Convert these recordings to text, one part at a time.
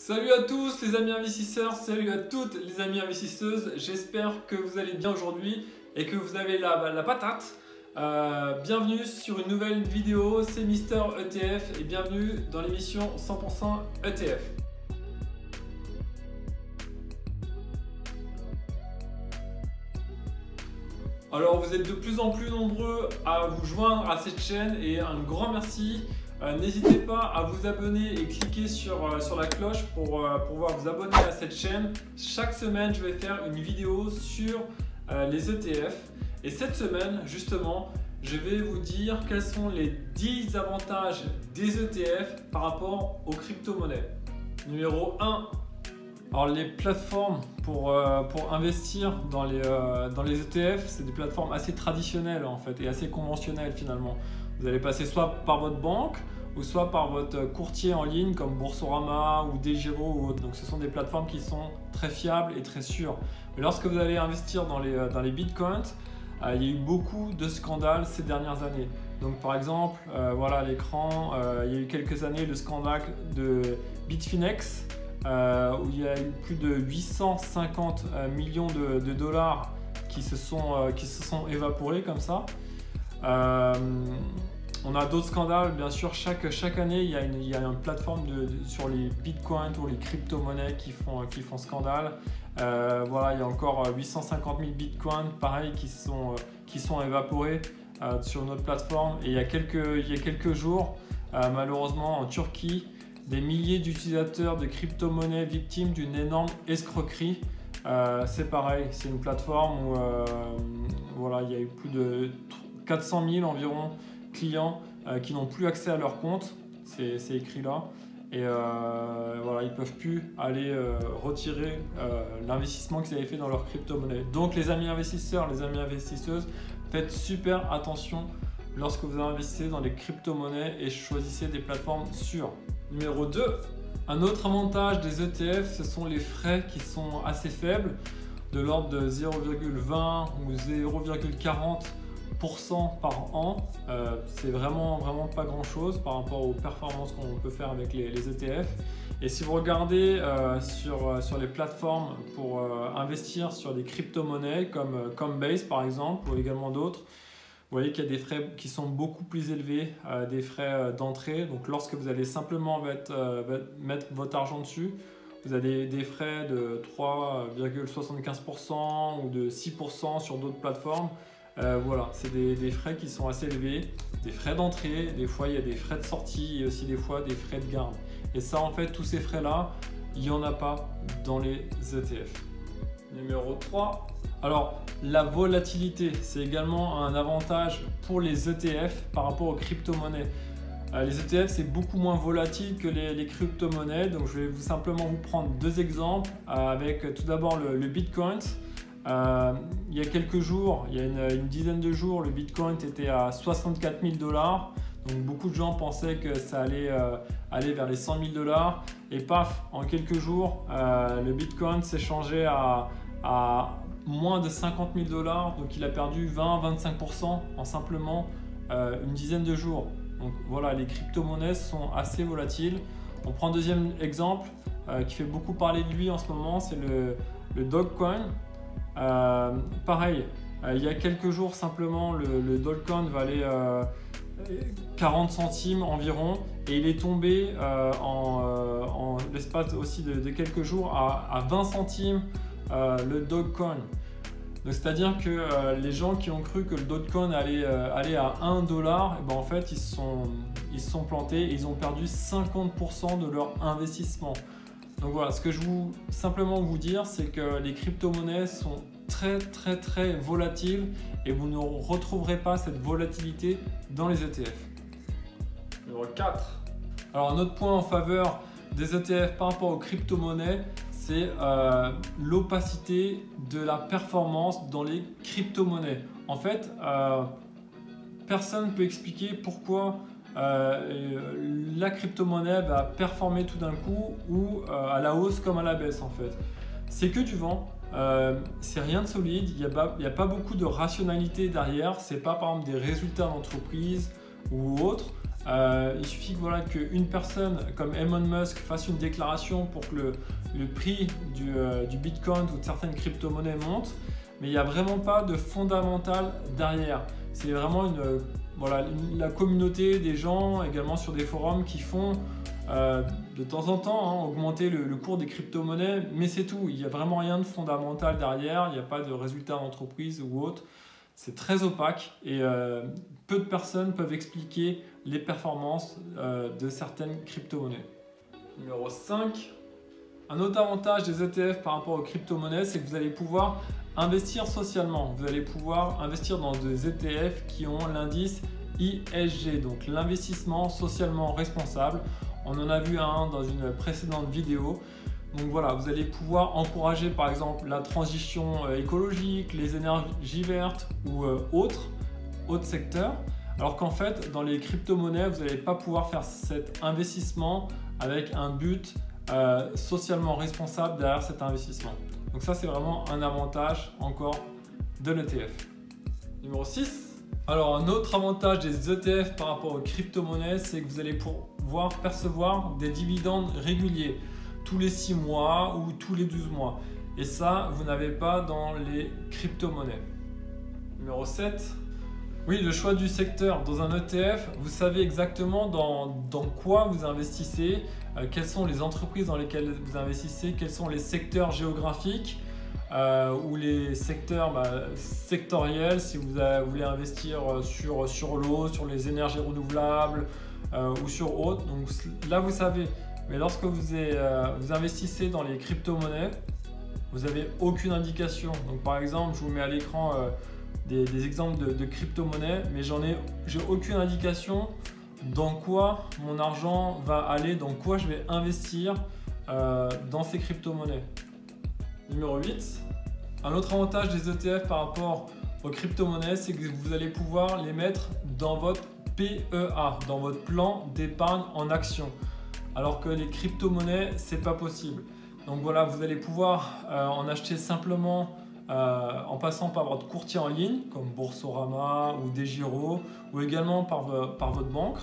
Salut à tous les amis investisseurs, salut à toutes les amies investisseuses. J'espère que vous allez bien aujourd'hui et que vous avez la patate. Bienvenue sur une nouvelle vidéo, c'est Mister ETF et bienvenue dans l'émission 100% ETF. Alors vous êtes de plus en plus nombreux à vous joindre à cette chaîne et un grand merci. N'hésitez pas à vous abonner et cliquer sur la cloche pour pouvoir vous abonner à cette chaîne. Chaque semaine, je vais faire une vidéo sur les ETF. Et cette semaine, justement, je vais vous dire quels sont les 10 avantages des ETF par rapport aux crypto-monnaies. Numéro 1. Alors les plateformes pour investir dans les ETF, c'est des plateformes assez traditionnelles en fait et assez conventionnelles finalement. Vous allez passer soit par votre banque ou soit par votre courtier en ligne comme Boursorama ou DEGIRO ou autre. Donc ce sont des plateformes qui sont très fiables et très sûres. Mais lorsque vous allez investir dans les bitcoins, il y a eu beaucoup de scandales ces dernières années. Donc par exemple, voilà à l'écran, il y a eu quelques années le scandale de Bitfinex où il y a eu plus de 850 millions de dollars qui se sont évaporés comme ça. On a d'autres scandales, bien sûr, chaque année il y a une plateforme sur les bitcoins ou les crypto-monnaies qui font scandale. Voilà, il y a encore 850 000 bitcoins, pareil, qui sont évaporés sur notre plateforme. Et il y a quelques jours, malheureusement en Turquie, des milliers d'utilisateurs de crypto-monnaies victimes d'une énorme escroquerie. C'est pareil, c'est une plateforme où voilà, il y a eu plus de 400 000 environ clients qui n'ont plus accès à leur compte, c'est écrit là, et voilà, ils ne peuvent plus aller retirer l'investissement qu'ils avaient fait dans leur crypto-monnaie. Donc les amis investisseurs, les amis investisseuses, faites super attention lorsque vous investissez dans les crypto-monnaies et choisissez des plateformes sûres. Numéro 2, un autre avantage des ETF, ce sont les frais qui sont assez faibles, de l'ordre de 0,20 ou 0,40% par an. C'est vraiment pas grand chose par rapport aux performances qu'on peut faire avec les ETF. Et si vous regardez sur les plateformes pour investir sur des crypto-monnaies comme Coinbase par exemple ou également d'autres, vous voyez qu'il y a des frais qui sont beaucoup plus élevés, des frais d'entrée. Donc lorsque vous allez simplement mettre votre argent dessus, vous avez des frais de 3,75% ou de 6% sur d'autres plateformes. Voilà, c'est des frais qui sont assez élevés, des frais d'entrée, des fois il y a des frais de sortie et aussi des fois des frais de garde. Et ça en fait, tous ces frais-là, il n'y en a pas dans les ETF. Numéro 3. Alors, la volatilité, c'est également un avantage pour les ETF par rapport aux crypto-monnaies. Les ETF, c'est beaucoup moins volatile que les crypto-monnaies. Donc, je vais simplement vous prendre deux exemples avec tout d'abord le Bitcoin. Il y a quelques jours, il y a une dizaine de jours, le Bitcoin était à 64 000 $. Donc, beaucoup de gens pensaient que ça allait aller vers les 100 000 $. Et paf, en quelques jours, le Bitcoin s'est changé à moins de 50 000 $, donc il a perdu 20-25% en simplement une dizaine de jours. Donc voilà, les crypto-monnaies sont assez volatiles. On prend un deuxième exemple qui fait beaucoup parler de lui en ce moment, c'est le Dogecoin. Pareil, il y a quelques jours simplement, le Dogecoin valait 40 centimes environ et il est tombé en l'espace aussi de quelques jours à 20 centimes le Dogecoin. Donc c'est-à-dire que les gens qui ont cru que le Dogecoin allait aller à 1 $, et ben en fait ils se sont plantés et ils ont perdu 50% de leur investissement. Donc voilà, ce que je veux simplement vous dire, c'est que les crypto-monnaies sont très volatiles et vous ne retrouverez pas cette volatilité dans les ETF. Numéro 4. Alors un autre point en faveur des ETF par rapport aux crypto-monnaies, c'est l'opacité de la performance dans les crypto-monnaies. En fait, personne ne peut expliquer pourquoi la crypto-monnaie va performer tout d'un coup ou à la hausse comme à la baisse en fait. C'est que du vent, c'est rien de solide, il n'y a pas beaucoup de rationalité derrière, c'est pas par exemple des résultats d'entreprise ou autre. Il suffit voilà, qu'une personne comme Elon Musk fasse une déclaration pour que le prix du Bitcoin ou de certaines crypto-monnaies monte, mais il n'y a vraiment pas de fondamental derrière. C'est vraiment la communauté des gens, également sur des forums, qui font de temps en temps augmenter le cours des crypto-monnaies, mais c'est tout. Il n'y a vraiment rien de fondamental derrière, il n'y a pas de résultat d'entreprise ou autre. C'est très opaque et peu de personnes peuvent expliquer les performances de certaines crypto-monnaies. Numéro 5. Un autre avantage des ETF par rapport aux crypto-monnaies, c'est que vous allez pouvoir investir socialement. Vous allez pouvoir investir dans des ETF qui ont l'indice ISG, donc l'investissement socialement responsable. On en a vu un dans une précédente vidéo. Donc voilà, vous allez pouvoir encourager par exemple la transition écologique, les énergies vertes ou autres secteurs. Alors qu'en fait, dans les crypto-monnaies, vous n'allez pas pouvoir faire cet investissement avec un but socialement responsable derrière cet investissement. Donc ça, c'est vraiment un avantage encore de l'ETF. Numéro 6. Alors un autre avantage des ETF par rapport aux crypto-monnaies, c'est que vous allez pouvoir percevoir des dividendes réguliers tous les 6 mois ou tous les 12 mois. Et ça, vous n'avez pas dans les crypto-monnaies. Numéro 7. Oui, le choix du secteur. Dans un ETF, vous savez exactement dans quoi vous investissez, quelles sont les entreprises dans lesquelles vous investissez, quels sont les secteurs géographiques ou les secteurs sectoriels, si vous voulez investir sur l'eau, sur les énergies renouvelables ou sur autres. Donc là, vous savez. Mais lorsque vous investissez dans les crypto-monnaies, vous n'avez aucune indication. Donc par exemple, je vous mets à l'écran des exemples de crypto-monnaies, mais j'ai aucune indication dans quoi mon argent va aller, dans quoi je vais investir dans ces crypto-monnaies. Numéro 8. Un autre avantage des ETF par rapport aux crypto-monnaies, c'est que vous allez pouvoir les mettre dans votre PEA, dans votre plan d'épargne en action. Alors que les crypto-monnaies, c'est pas possible. Donc voilà, vous allez pouvoir en acheter simplement en passant par votre courtier en ligne, comme Boursorama ou DEGIRO, ou également par votre banque.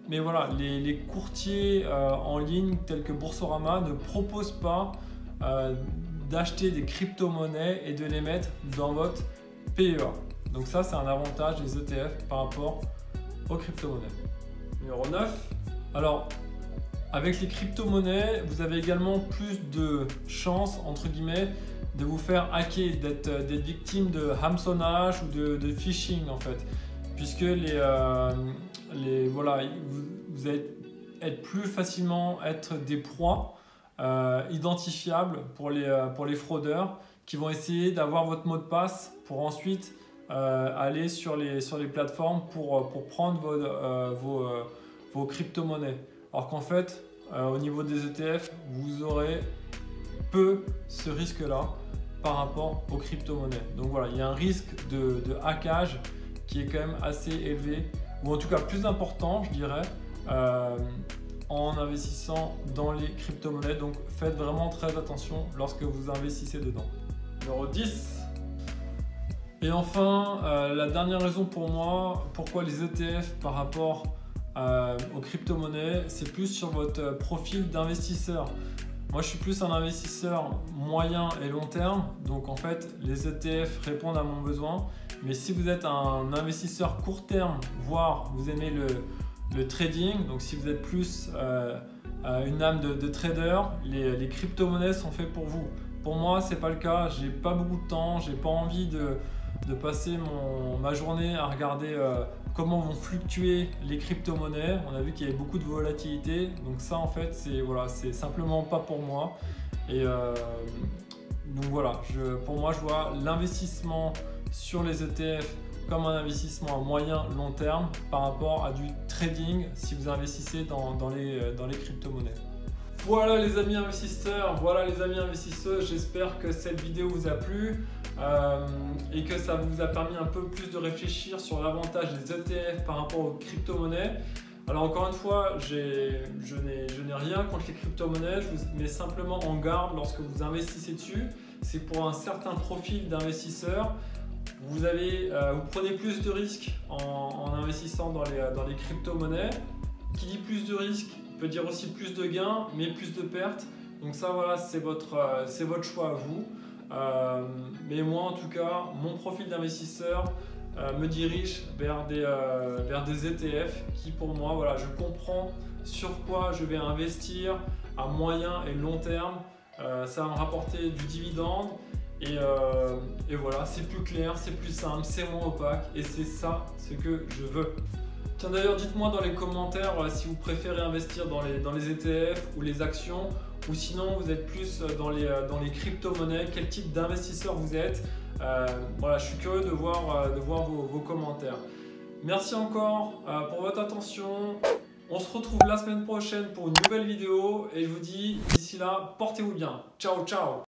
Mais voilà, les courtiers en ligne tels que Boursorama ne proposent pas d'acheter des crypto-monnaies et de les mettre dans votre PEA. Donc ça, c'est un avantage des ETF par rapport aux crypto-monnaies. Numéro 9. Alors, avec les crypto-monnaies, vous avez également plus de chances, entre guillemets, de vous faire hacker, d'être victime de hameçonnage ou de phishing en fait. Puisque vous allez être plus facilement des proies identifiables pour les fraudeurs qui vont essayer d'avoir votre mot de passe pour ensuite aller sur les plateformes pour prendre vos crypto-monnaies. Alors qu'en fait, au niveau des ETF, vous aurez peu ce risque-là par rapport aux crypto-monnaies. Donc voilà, il y a un risque de hackage qui est quand même assez élevé, ou en tout cas plus important, je dirais, en investissant dans les crypto-monnaies. Donc faites vraiment très attention lorsque vous investissez dedans. Numéro 10. Et enfin, la dernière raison pour moi, pourquoi les ETF par rapport aux crypto-monnaies, c'est plus sur votre profil d'investisseur. Moi, je suis plus un investisseur moyen et long terme, donc en fait, les ETF répondent à mon besoin. Mais si vous êtes un investisseur court terme, voire vous aimez le trading, donc si vous êtes plus une âme de trader, les crypto-monnaies sont faites pour vous. Pour moi, c'est pas le cas. J'ai pas beaucoup de temps, j'ai pas envie de passer ma journée à regarder comment vont fluctuer les crypto-monnaies. On a vu qu'il y avait beaucoup de volatilité, donc ça en fait c'est simplement pas pour moi. Et donc voilà, pour moi je vois l'investissement sur les ETF comme un investissement à moyen long terme par rapport à du trading si vous investissez dans les crypto-monnaies. Voilà les amis investisseurs, voilà les amis investisseuses, j'espère que cette vidéo vous a plu et que ça vous a permis un peu plus de réfléchir sur l'avantage des ETF par rapport aux crypto-monnaies. Alors encore une fois, je n'ai rien contre les crypto-monnaies, je vous mets simplement en garde lorsque vous investissez dessus. C'est pour un certain profil d'investisseurs. vous prenez plus de risques en investissant dans les crypto-monnaies. Qui dit plus de risques peut dire aussi plus de gains, mais plus de pertes. Donc ça, voilà, c'est votre choix à vous. Mais moi, en tout cas, mon profil d'investisseur me dirige vers des ETF qui, pour moi, voilà, je comprends sur quoi je vais investir à moyen et long terme. Ça va me rapporter du dividende et voilà, c'est plus clair, c'est plus simple, c'est moins opaque et c'est ça ce que je veux. Tiens, d'ailleurs, dites-moi dans les commentaires si vous préférez investir dans les ETF ou les actions, ou sinon vous êtes plus dans les crypto-monnaies, quel type d'investisseur vous êtes. Voilà, je suis curieux de voir vos commentaires. Merci encore pour votre attention. On se retrouve la semaine prochaine pour une nouvelle vidéo et je vous dis d'ici là, portez-vous bien. Ciao, ciao!